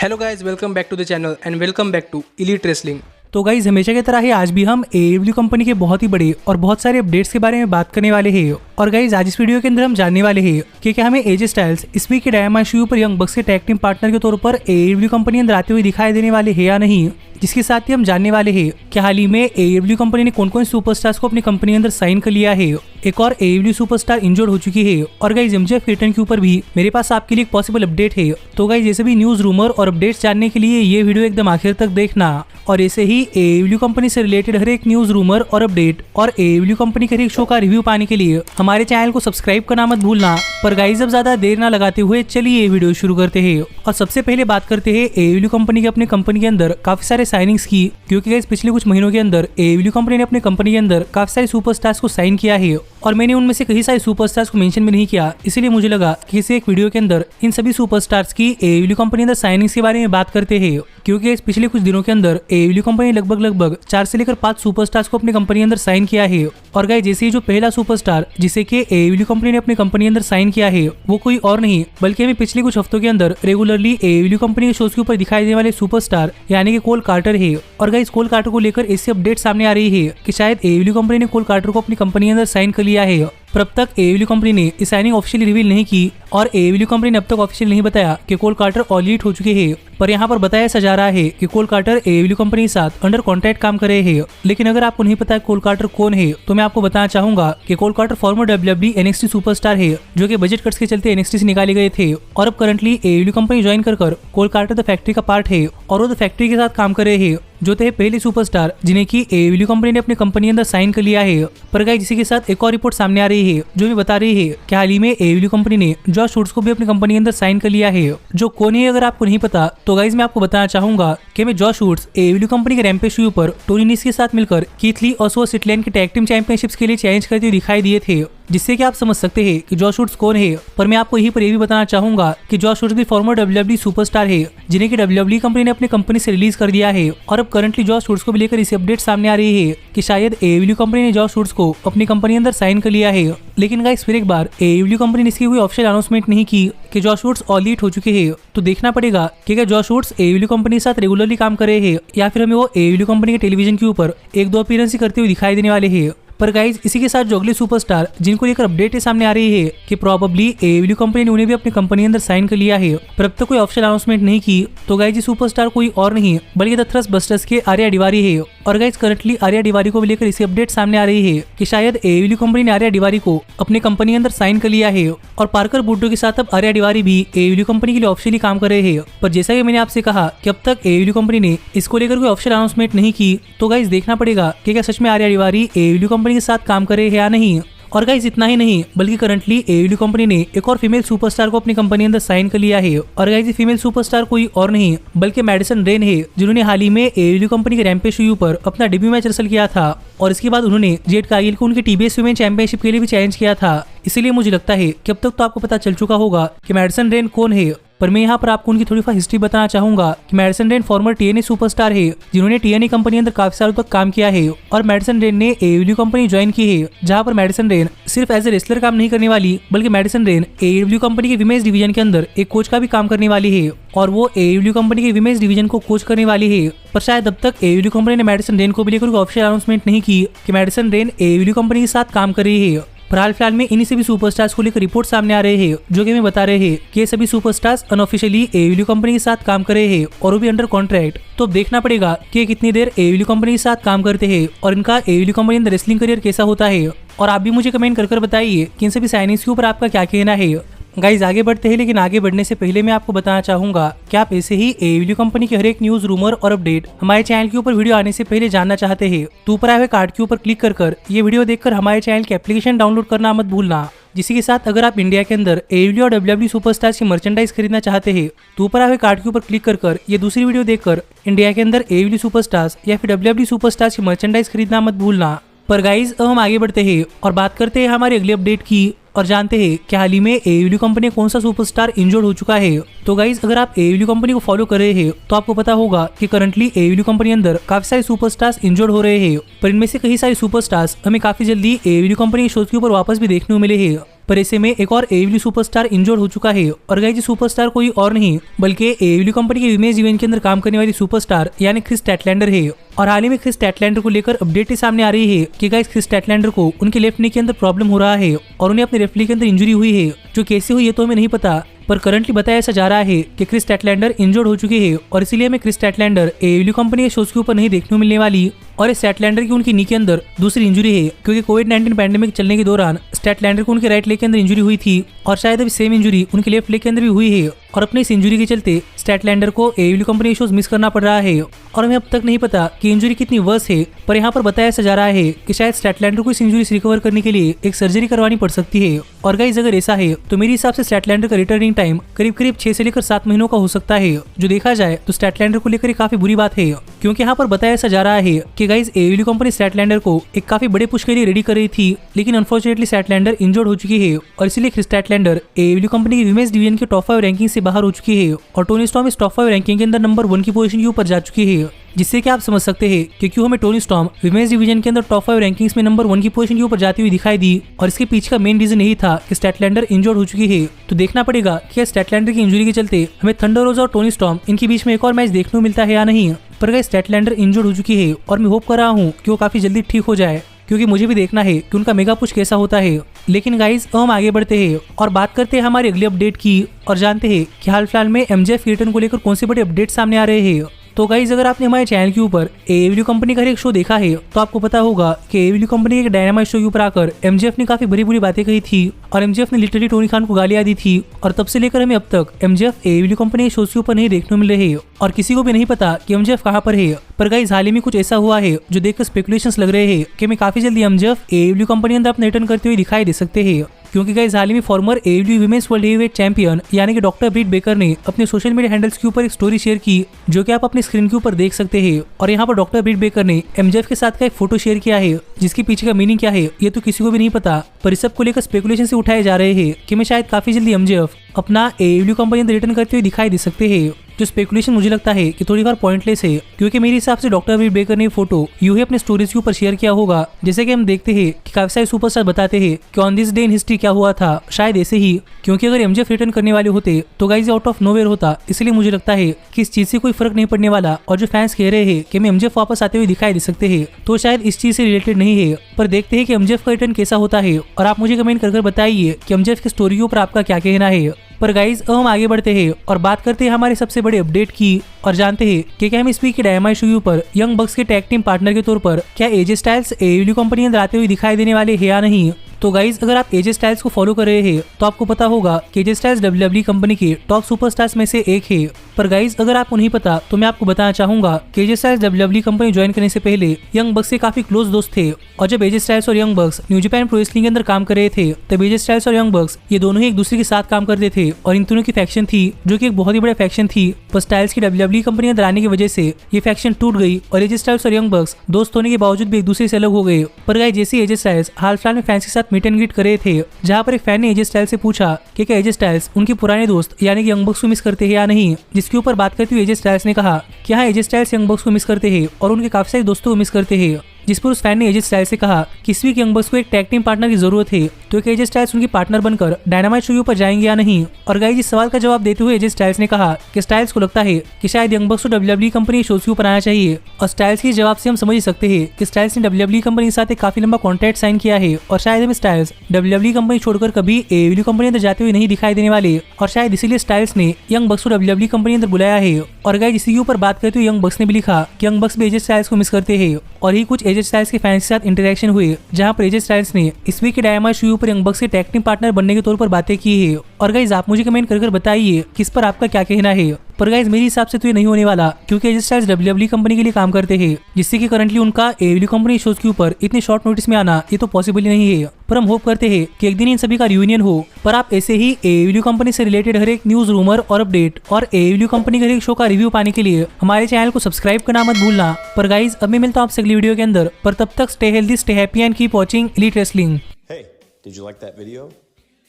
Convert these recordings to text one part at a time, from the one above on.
Hello guys, welcome back to the channel and welcome back to elite wrestling. तो guys हमेशा की तरह ही आज भी हम AEW कंपनी के बहुत ही बड़े और बहुत सारे अपडेट्स के बारे में बात करने वाले हैं। और गाइज आज इस वीडियो के अंदर हम जानने वाले हैं कि क्या हमें AJ स्टाइल्स इस वीक के डायमंड शो पर यंग बक्स के टैग टीम पार्टनर के तौर पर AEW कंपनी अंदर आते हुए दिखाई देने वाले हैं या नहीं। जिसके साथ ही हम जानने वाले हैं कि हाल ही में AEW कंपनी ने कौन कौन सुपरस्टार्स को अपनी कंपनी अंदर साइन कर लिया है। एक और AEW सुपरस्टार इंजर्ड हो चुकी है और गाइज MJF रिटर्न के ऊपर भी मेरे पास आपके लिए एक पॉसिबल अपडेट है। तो गाइज ये सभी न्यूज रूमर और अपडेट्स जानने के लिए ये वीडियो एकदम आखिर तक देखना। और ऐसे ही AEW कंपनी से रिलेटेड हर एक न्यूज रूमर और अपडेट और AEW कंपनी के हर एक शो का रिव्यू पाने के लिए हमारे चैनल को सब्सक्राइब करना मत भूलना। पर गाइज अब ज्यादा देर ना लगाते हुए चलिए ये वीडियो शुरू करते हैं। और सबसे पहले बात करते हैं AEW कंपनी के अपने कंपनी के अंदर काफी सारे साइनिंग्स की, क्योंकि गाइज पिछले कुछ महीनों के अंदर AEW कंपनी ने अपने कंपनी के अंदर काफी सारे सुपरस्टार्स को साइन किया है और मैंने उनमें से कई सारे सुपरस्टार्स को मेंशन भी नहीं किया, इसीलिए मुझे लगा कि इसे एक वीडियो के अंदर इन सभी सुपरस्टार्स की AEW कंपनी अंदर साइनिंग्स के बारे में बात करते हैं। क्योंकि पिछले कुछ दिनों के अंदर AEW कंपनी लगभग 4 से लेकर 5 सुपरस्टार्स को अपनी कंपनी अंदर साइन किया है। और गाइस जैसे ही जो पहला सुपरस्टार जिसे कि AEW कंपनी ने अपनी कंपनी अंदर साइन किया है वो कोई और नहीं बल्कि हमें पिछले कुछ हफ्तों के अंदर रेगुलरली AEW कंपनी के शोज के ऊपर दिखाई देने वाले सुपरस्टार यानी कि कोल कार्टर है। और गाइस कोल कार्टर को लेकर ऐसी अपडेट सामने आ रही है कि शायद AEW कंपनी ने कोल कार्टर को अपनी कंपनी अंदर साइन कर लिया है। पर अब तक AEW कंपनी ने इस साइनिंग ऑफिशियली रिवील नहीं की और AEW कंपनी ने अब तक ऑफिशियल नहीं बताया कि कोल कार्टर ऑलरेडी हो चुके हैं। पर यहाँ पर बताया ऐसा जा रहा है कि कोल कार्टर AEW कंपनी के साथ अंडर कॉन्ट्रैक्ट काम कर रहे हैं। लेकिन अगर आपको नहीं पता कोल कार्टर कौन है तो मैं आपको बताना चाहूंगा कि Cole Carter former WWE NXT superstar है जो कि बजट कट्स के चलते NXT से निकाले गए थे और अब करंटली AEW कंपनी ज्वाइन कर कोल कार्टर द फैक्ट्री का पार्ट है और वो द फैक्ट्री के साथ काम कर रहे हैं जो थे पहले सुपरस्टार जिन्हें की AEW कंपनी ने अपनी कंपनी अंदर साइन कर लिया है। पर गाइस इसी के साथ एक और रिपोर्ट सामने आ रही है जो भी बता रही है कि हाल ही में AEW कंपनी ने जॉश वुड्स को भी अपनी कंपनी अंदर साइन कर लिया है। जो कौन है अगर आपको नहीं पता तो गाइस मैं आपको बताना चाहूंगा कि मैं जॉश वुड्स AEW कंपनी के रैम्पेज शो पर टोनी नीस के साथ मिलकर कीथ ली और सो सिटलैंड के टैग टीम चैंपियनशिप्स के लिए चैलेंज करते हुए दिखाई दिए थे, जिससे कि आप समझ सकते हैं कि जॉश वुड्स कौन है। पर मैं आपको यहीं पर यह भी बताना चाहूंगा कि जॉश वुड्स भी फॉर्मर WWE सुपरस्टार है जिन्हें की WWE कंपनी ने अपनी कंपनी से रिलीज कर दिया है। और अब करंटली जॉश वुड्स को भी लेकर इसी अपडेट सामने आ रही है कि शायद AEW कंपनी ने जॉश वुड्स को अपनी कंपनी अंदर साइन कर लिया है। लेकिन गाइस फिर एक बार AEW कंपनी ने इसकी कोई ऑफिशियल अनाउंसमेंट नहीं की कि जॉश वुड्स ऑलरेडी हो चुके हैं। तो देखना पड़ेगा कि क्या जॉश वुड्स AEW कंपनी के साथ रेगुलरली काम कर रहे हैं या फिर हमें वो AEW कंपनी के टेलीविजन के ऊपर 1-2 अपीयरेंस करते हुए दिखाई देने वाले हैं। पर गाइज इसी के साथ जो अगले सुपरस्टार जिनको लेकर अपडेट सामने आ रही है कि प्रोबेबली AEW कंपनी ने उन्हें भी अपनी कंपनी अंदर साइन कर लिया है, पर अब तक कोई ऑफिशियल अनाउंसमेंट नहीं की। तो गाइज ये सुपरस्टार कोई और नहीं बल्कि द थ्रस्ट बस्टर्स के आर्या डिवारी है। और गाइज करंटली आर्या डिवारी को भी लेकर इसी अपडेट सामने आ रही है कि शायद AEW कंपनी ने आर्या डिवारी को अपनी कंपनी अंदर साइन कर लिया है और पार्कर बुड्डो के साथ अब आर्या डिवारी भी AEW कंपनी के लिए ऑफिशियली काम कर रहे हैं। पर जैसा कि मैंने आपसे कहा कि अब तक AEW कंपनी ने इसको लेकर कोई ऑफिशियल अनाउंसमेंट नहीं की, तो गाइज देखना पड़ेगा कि क्या सच में आर्या डिवारी AEW कंपनी के साथ काम कर रहे हैं या नहीं। और गाइस इतना ही नहीं बल्कि करंटली AEW कंपनी ने एक और फीमेल सुपरस्टार को अपनी कंपनी अंदर साइन कर लिया है। और गाइस ये फीमेल सुपरस्टार कोई और नहीं बल्कि मैडिसन रेन है जिन्होंने हाल ही में AEW कंपनी के रैम्पेज शो पर अपना डेब्यू मैच रसल किया था और इसके बाद उन्होंने जेड कार्गिल को उनकी TBS वुमेन चैंपियनशिप के लिए भी चैलेंज किया था। इसीलिए मुझे लगता है कि अब तक तो आपको पता चल चुका होगा कि मैडिसन रेन कौन है। पर मैं यहाँ पर आपको उनकी थोड़ी हिस्ट्री बताना चाहूंगा कि Madison Rayne former TNA superstar है जिन्होंने TNA कंपनी अंदर काफी सालों तक काम किया है। और मैडिसन रेन ने AEW कंपनी ज्वाइन की है जहाँ पर मैडिसन रेन सिर्फ एज ए रेसलर काम नहीं करने वाली बल्कि मैडिसन रेन AEW कंपनी के विमेंस डिवीजन के अंदर एक कोच का भी काम करने वाली है और वो AEW कंपनी के विमेंस डिवीजन को कोच करने वाली है। पर शायद अब तक AEW कंपनी ने मैडिसन रेन को भी लेकर ऑफिशियल अनाउंसमेंट नहीं की कि मैडिसन रेन AEW कंपनी के साथ काम कर रही है। पर हाल फिलहाल में इन्हीं सभी सुपरस्टार्स को लेकर रिपोर्ट सामने आ रहे हैं जो कि हमें बता रहे हैं कि ये सभी सुपरस्टार्स अनऑफिशियली AEW कंपनी के साथ काम कर रहे हैं और वो भी अंडर कॉन्ट्रैक्ट। तो देखना पड़ेगा कि कितनी देर AEW कंपनी के साथ काम करते हैं और इनका AEW कंपनी अंदर रेसलिंग करियर कैसा होता है। और आप भी मुझे कमेंट कर बताइए कि इन सभी साइनिंग्स के ऊपर आपका क्या कहना है। गाइज आगे बढ़ते हैं, लेकिन आगे बढ़ने से पहले मैं आपको बताना चाहूंगा कि आप ऐसे ही AEW कंपनी के हर एक न्यूज रूमर और अपडेट हमारे चैनल के ऊपर वीडियो आने से पहले जानना चाहते हैं तो ऊपर आए हुए कार्ड के ऊपर क्लिक कर ये वीडियो देखकर हमारे चैनल की एप्लीकेशन डाउनलोड करना मत भूलना। जिसी के साथ अगर आप इंडिया के अंदर AEW और WWE सुपरस्टार्स की मर्चेंडाइज खरीदना चाहते हैं तो ऊपर आए हुए कार्ड के ऊपर क्लिक कर ये दूसरी वीडियो देखकर इंडिया के अंदर AEW सुपरस्टार्स या फिर WWE सुपरस्टार्स की मर्चेंडाइज खरीदना मत भूलना। पर गाइज अब हम आगे बढ़ते हैं और बात करते हैं हमारे अगले अपडेट की और जानते हैं कि हाल ही में AEW कंपनी कौन सा सुपरस्टार इंजर्ड हो चुका है। तो गाइज अगर आप AEW कंपनी को फॉलो कर रहे हैं तो आपको पता होगा कि करंटली AEW कंपनी अंदर काफी सारे सुपरस्टार्स इंजर्ड हो रहे हैं, पर इनमें से कई सारे सुपरस्टार्स हमें काफी जल्दी AEW कंपनी के शोज के ऊपर वापस भी देखने को मिले हैं। पर ऐसे में एक और एडब्ल्यू सुपरस्टार इंजर्ड हो चुका है और गाइस ये सुपरस्टार कोई और नहीं बल्कि एडब्ल्यू कंपनी के विमेज इवेंट के अंदर काम करने वाली सुपरस्टार यानी क्रिस स्टैटलैंडर है। और हाल ही में क्रिस स्टैटलैंडर को लेकर अपडेट सामने आ रही है कि गाइस क्रिस स्टैटलैंडर को उनके लेफ्ट नी के अंदर प्रॉब्लम हो रहा है और उन्हें अपने रेफली के अंदर इंजरी हुई है। जो कैसे हुई है तो हमें नहीं पता, पर करंटली बताया ऐसा जा रहा है कि क्रिस स्टैटलैंडर इंजर्ड हो चुके हैं और इसीलिए हमें क्रिस स्टैटलैंडर एडब्ल्यू कंपनी के शोज के ऊपर नहीं देखने को मिलने वाली। और इस स्टैटलैंडर की उनकी नी के अंदर दूसरी इंजरी है क्योंकि कोविड-19 पैंडेमिक चलने के दौरान स्टैटलैंडर को उनके राइट लेग के अंदर इंजरी हुई थी और शायद अभी सेम इंजरी उनके लेफ्ट लेग के अंदर भी हुई है और अपने इस इंजरी के चलते स्टैटलैंडर को एडब्ल्यू कंपनी शोज मिस करना पड़ रहा है। और हमें अब तक नहीं पता कि इंजरी कितनी वर्स है, पर यहाँ पर बताया ऐसा जा रहा है कि शायद स्टैटलैंडर को इस इंजरी से रिकवर करने के लिए एक सर्जरी करवानी पड़ सकती है। और गाइस अगर ऐसा है तो मेरे हिसाब से स्टैटलैंडर का रिटर्निंग टाइम करीब 6 से लेकर 7 महीनों का हो सकता है। जो देखा जाए तो स्टैटलैंडर को लेकर काफी बुरी बात है क्योंकि यहाँ पर बताया ऐसा जा रहा है कि गाइस एडब्ल्यू कंपनी स्टैटलैंडर को एक काफी बड़े पुश के लिए रेडी कर रही थी, लेकिन अनफॉर्चुनेटली स्टैटलैंडर इंजर्ड हो चुकी है और इसीलिए क्रिस स्टैटलैंडर एडब्ल्यू कंपनी की विमेन्स डिवीजन के टॉप 5 रैंकिंग से बाहर हो चुकी है और टोनी स्टॉर्म इस टॉप 5 रैंकिंग के अंदर नंबर 1 की पोजीशन के ऊपर जा चुकी है। जिससे कि आप समझ सकते हैं कि क्यों हमें टोनी स्टॉर्म विमेन्स डिवीजन के अंदर टॉप 5 रैंकिंग्स में नंबर 1 की पोजीशन के ऊपर जाती हुई दिखाई दी। और इसके पीछे का मेन रीजन यही था कि स्टैटलैंडर इंजर्ड हो चुकी है। तो देखना पड़ेगा कि स्टैटलैंडर की इंजरी के चलते हमें थंडर रोज और टोनी स्टॉर्म इनके बीच में एक और मैच देखने को मिलता है या नहीं। पर गाइस स्टैटलैंडर इंजर्ड हो चुकी है और मैं होप कर रहा हूँ कि वो काफी जल्दी ठीक हो जाए क्योंकि मुझे भी देखना है कि उनका मेगा पुश कैसा होता है। लेकिन गाइस हम आगे बढ़ते हैं और बात करते हैं हमारे अगले अपडेट की और जानते हैं कि हाल फिलहाल में एमजेएफ रिटर्न को लेकर कौन से बड़े अपडेट सामने आ रहे हैं। तो गाइस अगर आपने हमारे चैनल के ऊपर एडब्ल्यू कंपनी का एक शो देखा है तो आपको पता होगा कि एडब्ल्यू कंपनी के डायनामाइट शो के ऊपर आकर एमजेएफ ने काफी बुरी बातें कही थी और एमजेएफ ने लिटरली टोनी खान को गालियां दी थी। और तब से लेकर हमें अब तक एमजेएफ एडब्ल्यू कंपनी के शो के ऊपर नहीं देखने को मिल रहे और किसी को भी नहीं पता कि एमजेएफ कहाँ पर है। पर गाइस हाल ही में कुछ ऐसा हुआ है जो देखकर स्पेकुलेशंस लग रहे हैं कि मैं काफी जल्दी एमजेएफ एडब्ल्यू कंपनी अंदर अपना रिटर्न करते हुए दिखाई दे सकते हैं क्योंकि गाइस हाल ही में former AEW women's world heavyweight champion यानी कि डॉक्टर ब्रिट बेकर ने अपने सोशल मीडिया हैंडल्स के ऊपर एक स्टोरी शेयर की जो कि आप अपने स्क्रीन के ऊपर देख सकते हैं। और यहाँ पर डॉक्टर ब्रिट बेकर ने एमजेएफ के साथ का एक फोटो शेयर किया है जिसके पीछे का मीनिंग क्या है ये तो किसी को भी नहीं पता, पर इस सब को लेकर स्पेकुलेशन से उठाए जा रहे हैं कि मैं शायद काफी जल्दी एमजेएफ अपना एडब्ल्यू कंपनी अंदर रिटर्न करते हुए दिखाई दे सकते हैं। जो स्पेकुलेशन मुझे लगता है कि थोड़ी बार पॉइंटलेस है क्योंकि मेरे हिसाब से डॉक्टर ब्रिट बेकर ने फोटो यूं ही अपने स्टोरीज के ऊपर शेयर किया होगा। जैसे कि हम देखते हैं कि काफी सारे सुपरस्टार बताते हैं कि on this day in history क्या हुआ था, शायद ऐसे ही क्योंकि अगर एमजेएफ रिटर्न करने वाले होते तो गाइस आउट ऑफ नोवेयर होता। इसलिए मुझे लगता है कि इस चीज से कोई फर्क नहीं पड़ने वाला और जो फैंस कह रहे हैं कि हमें एमजेएफ वापस आते हुए दिखाई दे सकते हैं तो शायद इस चीज से रिलेटेड नहीं है। पर देखते हैं कि एमजेएफ का रिटर्न कैसा होता है और आप मुझे कमेंट कर बताइए कि एमजेएफ की स्टोरी के ऊपर आपका क्या कहना है। पर गाइज हम आगे बढ़ते हैं और बात करते हैं हमारे सबसे बड़े अपडेट की और जानते हैं कि क्या हम इस वीक के डायनामाइट शो पर यंग बक्स के टैग टीम पार्टनर के तौर पर क्या एजे स्टाइल्स एडब्ल्यू कंपनी अंदर आते हुए दिखाई देने वाले हैं या नहीं। तो गाइज अगर आप एजे स्टाइल्स को फॉलो कर रहे हैं तो आपको पता होगा कि एजे स्टाइल्स डब्ल्यूडब्ल्यूई कंपनी के टॉप सुपरस्टार्स में से एक है। पर गाइज अगर आपको नहीं पता तो मैं आपको बताना चाहूंगा कि AJ Styles WWE company join करने से पहले यंग बक्स के काफी क्लोज दोस्त थे और जब एजे स्टाइल्स और यंग बक्स न्यू जापान प्रो रेसलिंग के अंदर काम कर रहे थे तब एजे स्टाइल्स और यंग बक्स ये दोनों ही एक दूसरे के साथ काम करते थे और इन दोनों की फैक्शन थी जो कि एक बहुत ही बड़ा फैक्शन थी। पर स्टाइल्स की डब्ल्यूडब्ल्यूई कंपनी अंदर आने की वजह से ये फैक्शन टूट गई और एजे स्टाइल्स और यंग बक्स दोस्त होने के बावजूद भी एक दूसरे से अलग हो गए। पर गाइस जैसे एजे स्टाइल्स हाल फिलहाल में फैंस के साथ मीट एंड ग्रीट कर रहे थे जहाँ पर एक फैन ने एजे स्टाइल्स से पूछा कि क्या एजे स्टाइल्स उनके पुराने दोस्त यानी कि यंग बक्स को मिस करते हैं या नहीं, जिसके ऊपर बात करते हुए एजे स्टाइल्स ने कहा कि हाँ एजे स्टाइल्स यंग बक्स को मिस करते हैं और उनके काफी सारे दोस्तों को मिस करते हैं। जिस पर उस फैन ने एजे स्टाइल्स से कहा कि इस वीक यंग बक्स को एक टैग टीम पार्टनर की जरूरत है तो एक एजे स्टाइल्स उनकी पार्टनर बनकर डायनामाइट शो पर जाएंगे या नहीं। और गाइस इस सवाल का जवाब देते हुए एजे स्टाइल्स ने कहा कि स्टाइल्स को लगता है कि शायद यंग बक्स को डब्ल्यूडब्ल्यूई कंपनी शो पर आना चाहिए। और स्टाइल्स के जवाब से हम समझ सकते हैं कि स्टाइल्स ने डब्ल्यूडब्ल्यूई कंपनी के साथ एक काफी लंबा कॉन्ट्रैक्ट साइन किया है और शायद हम स्टाइल्स डब्ल्यूडब्ल्यूई कंपनी छोड़कर कभी एडब्ल्यू कंपनी अंदर जाते हुए नहीं दिखाई देने वाले और शायद इसीलिए स्टाइल्स ने यंग बक्स को डब्ल्यूडब्ल्यूई कंपनी अंदर बुलाया है। और गाइस इसी के ऊपर बात करते हुए यंग बक्स ने भी लिखा कि यंग बक्स भी एजे स्टाइल्स को मिस करते हैं और ही कुछ एजे स्टाइल्स के फैंस के साथ इंटरेक्शन हुए जहां पर एजे स्टाइल्स ने इस वीक के डायनामाइट शो पर यंग बक्स के टैग टीम पार्टनर बनने के तौर पर बातें की है। और गाइस आप मुझे कमेंट कर बताइए किस पर आपका क्या कहना है। पर गाइस मेरे हिसाब से तो ये नहीं होने वाला क्योंकि एजे स्टाइल्स डब्ल्यूडब्ल्यूई कंपनी के लिए काम करते हैं जिससे कि करंटली उनका एडब्ल्यू कंपनी शोज के ऊपर इतने शॉर्ट नोटिस में आना ये तो पॉसिबल ही नहीं है। पर हम होप करते हैं कि एक दिन इन सभी का रियूनियन हो। पर आप ऐसे ही एडब्ल्यू कंपनी से रिलेटेड हर एक न्यूज रूमर और अपडेट और एडब्ल्यू कंपनी के हर एक शो का रिव्यू पाने के लिए हमारे चैनल को सब्सक्राइब करना मत भूलना। पर गाइस अब मैं मिलता हूं आपसे अगली वीडियो के अंदर, पर तब तक stay healthy, stay happy and keep watching elite wrestling. Hey, did you like that video?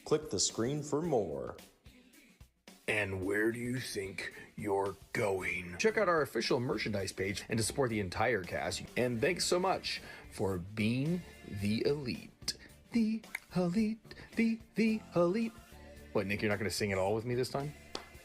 Click the screen for more. And where do you think you're going? Check out our official merchandise page and to support the entire cast. And thanks so much for being the elite. The Halit, the Halit. What, Nick, you're not going to sing it all with me this time?